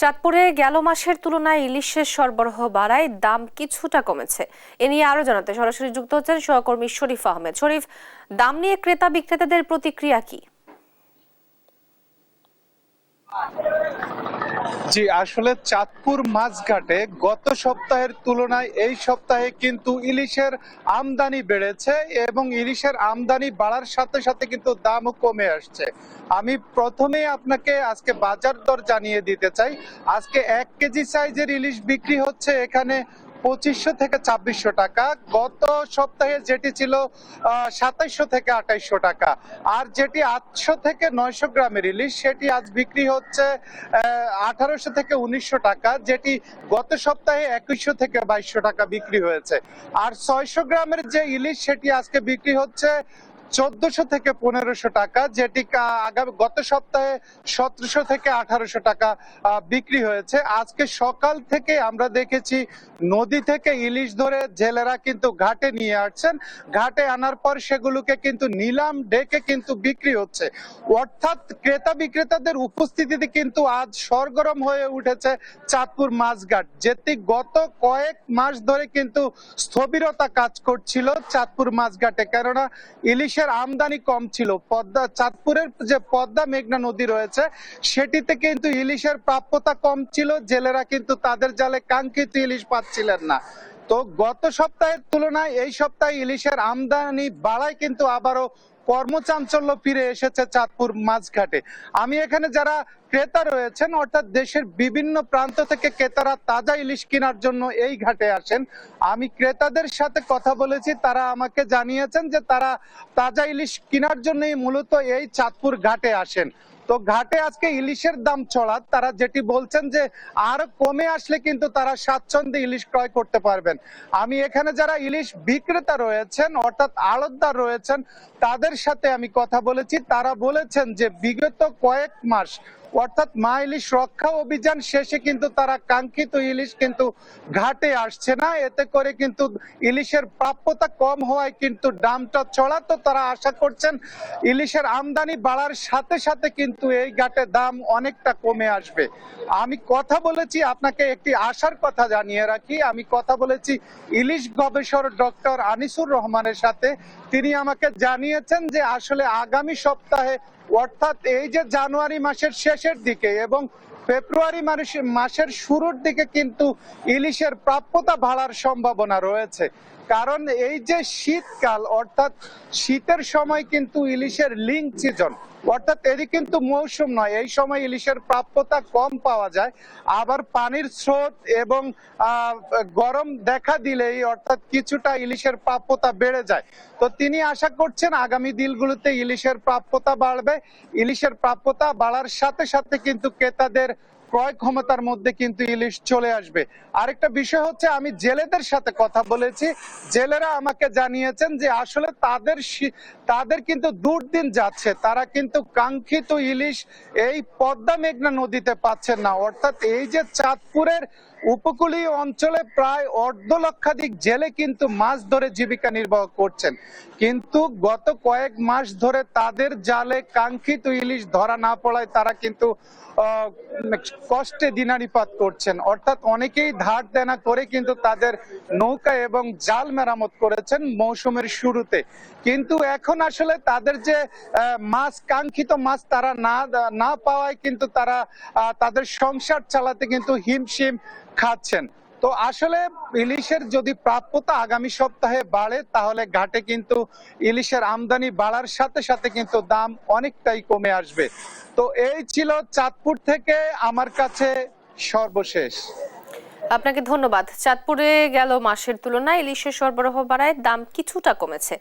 চাঁদপুরে গেল মাসের তুলনায় ইলিশের সরবরাহ বাড়ায় দাম কিছুটা কমেছে। এ নিয়ে আরো জানাতে সরাসরি যুক্ত হচ্ছেন সহকর্মী শরীফ আহমেদ। শরীফ, দাম নিয়ে ক্রেতা বিক্রেতাদের প্রতিক্রিয়া কি? জি, আসলে চাঁদপুর মাছঘাটে গত সপ্তাহের তুলনায় এই সপ্তাহে কিন্তু ইলিশের আমদানি বেড়েছে এবং ইলিশের আমদানি বাড়ার সাথে সাথে কিন্তু দামও কমে আসছে। আমি প্রথমেই আপনাকে আজকে বাজার দর জানিয়ে দিতে চাই। আজকে 1 কেজি সাইজের ইলিশ বিক্রি হচ্ছে এখানে 2500 থেকে 2600 টাকা। গত সপ্তাহে যেটি ছিল 2700 থেকে 2800 টাকা। আর যেটি 800 থেকে 900 গ্রামের ইলিশ সেটি আজ বিক্রি হচ্ছে 1800 থেকে 1900 টাকা, যেটি গত সপ্তাহে 2100 থেকে 2200 টাকা বিক্রি হয়েছে। আর 600 গ্রামের যে ইলিশ সেটি আজকে বিক্রি হচ্ছে 1400 থেকে 1500 টাকা, যেটি গত সপ্তাহে 1700 থেকে 1800 টাকা বিক্রি হয়েছে। আজকে সকাল থেকে আমরা দেখেছি নদী থেকে ইলিশ ধরে জেলেরা কিন্তু ঘাটে নিয়ে আসছেন। ঘাটে আনার পর সেগুলোকে কিন্তু নিলাম ডেকে কিন্তু বিক্রি হচ্ছে। অর্থাৎ ক্রেতা বিক্রেতাদের উপস্থিতিতে কিন্তু আজ সরগরম হয়ে উঠেছে চাঁদপুর মাছঘাট, যেটি গত কয়েক মাস ধরে কিন্তু স্থবিরতা কাজ করছিল চাঁদপুর মাছঘাটে, কেননা ইলিশের আমদানি কম ছিল। চাঁদপুরের যে পদ্মা মেঘনা নদী রয়েছে সেটিতে কিন্তু ইলিশের প্রাপ্যতা কম ছিল, জেলেরা কিন্তু তাদের জালে কাঙ্ক্ষিত ইলিশ পাচ্ছিলেন না। তো গত সপ্তাহের তুলনায় এই সপ্তাহে ইলিশের আমদানি বাড়ায় কিন্তু আবারও কর্মচাঞ্চল্য ফিরে এসেছে চাঁদপুর মাছঘাটে। আমি এখানে যারা ক্রেতা রয়েছেন, অর্থাৎ দেশের বিভিন্ন প্রান্ত থেকে ক্রেতারা তাজা ইলিশ কেনার জন্য এই ঘাটে আসেন। আমি ক্রেতাদের সাথে কথা বলেছি, তারা আমাকে জানিয়েছেন যে তারা তাজা ইলিশ কেনার জন্যই মূলত এই চাঁদপুর ঘাটে আসেন। তো ঘাটে আজকে ইলিশের দাম চড়া, তারা যেটি বলছেন যে আর কমে আসলে কিন্তু তারা স্বাচ্ছন্দ্যে ইলিশ ক্রয় করতে পারবেন। আমি এখানে যারা ইলিশ বিক্রেতা রয়েছেন, অর্থাৎ আড়তদার রয়েছেন, তাদের সাথে আমি কথা বলেছি। তারা বলেছেন যে বিগত কয়েক মাস, অর্থাৎ মা ইলিশ রক্ষা অভিযান শেষে কিন্তু তারা কাঙ্ক্ষিত ইলিশ কিন্তু ঘাটে আসছে না। এতে করে কিন্তু ইলিশের প্রাপ্যতা কম হওয়ায় কিন্তু দামটা চড়া। তো তারা আশা করছেন ইলিশের আমদানি বাড়ার সাথে সাথে কিন্তু এই ঘাটে দাম অনেকটা কমে আসবে। আমি কথা বলেছি, আপনাকে একটি আশার কথা জানিয়ে রাখি, আমি কথা বলেছি ইলিশ গবেষক ডক্টর আনিসুর রহমানের সাথে। তিনি আমাকে জানিয়েছেন যে আসলে আগামী সপ্তাহে, অর্থাৎ এই যে জানুয়ারি মাসের শেষের দিকে এবং ফেব্রুয়ারি মাসের শুরুর দিকে কিন্তু ইলিশের প্রাপ্যতা বাড়ার সম্ভাবনা রয়েছে। কারণ এই যে শীতকাল, অর্থাৎ শীতের সময় কিন্তু ইলিশের লিং সিজন, অর্থাৎ এটি কিন্তু মৌসুম নয়, এই সময় ইলিশের প্রাপ্যতা কম পাওয়া যায়। আবার পানির স্রোত এবং গরম দেখা দিলেই অর্থাৎ কিছুটা ইলিশের প্রাপ্যতা বেড়ে যায়। তো তিনি আশা করছেন আগামী দিনগুলোতে ইলিশের প্রাপ্যতা বাড়বে। ইলিশের প্রাপ্যতা বাড়ার সাথে সাথে কিন্তু ক্রেতাদের ক্রয় ক্ষমতার মধ্যে কিন্তু ইলিশ চলে আসবে। আরেকটা বিষয় হচ্ছে, আমি জেলেদের সাথে কথা বলেছি, জেলেরা আমাকে জানিয়েছেন যে আসলে তাদের কিন্তু দুর্দিন যাচ্ছে, তারা কিন্তু কাঙ্ক্ষিত ইলিশ এই পদ্মা মেঘনা নদীতে পাচ্ছেন না। অর্থাৎ এই যে চাঁদপুরের উপকূলীয় অঞ্চলে প্রায় 1.5 লক্ষাধিক জেলে কিন্তু মাছ ধরে জীবিকা নির্বাহ করছেন, কিন্তু গত কয়েক মাস ধরে তাদের জালে কাঙ্ক্ষিত ইলিশ ধরা না পড়ায় তারা কিন্তু কষ্টে দিনারিপাত করছেন। অর্থাৎ অনেকেই ধার দেনা করে কিন্তু তাদের নৌকা এবং জাল মেরামত করেছেন মৌসুমের শুরুতে, কিন্তু এখন আসলে তাদের যে মাছ, কাঙ্ক্ষিত মাছ তারা না পাওয়ায় কিন্তু তারা তাদের সংসার চালাতে কিন্তু হিমশিম খাচ্ছেন। তো আসলে ইলিশের যদি প্রাপ্যতা আগামী সপ্তাহে বাড়ে, তাহলে ঘাটে কিন্তু ইলিশের আমদানি বাড়ার সাথে সাথে কিন্তু দাম অনেকটাই কমে আসবে। তো এই ছিল চাঁদপুর থেকে আমার কাছে সর্বশেষ। আপনাকে ধন্যবাদ। চাঁদপুরে গেল মাসের তুলনায় ইলিশের সরবরাহ বাড়ায় দাম কিছুটা কমেছে।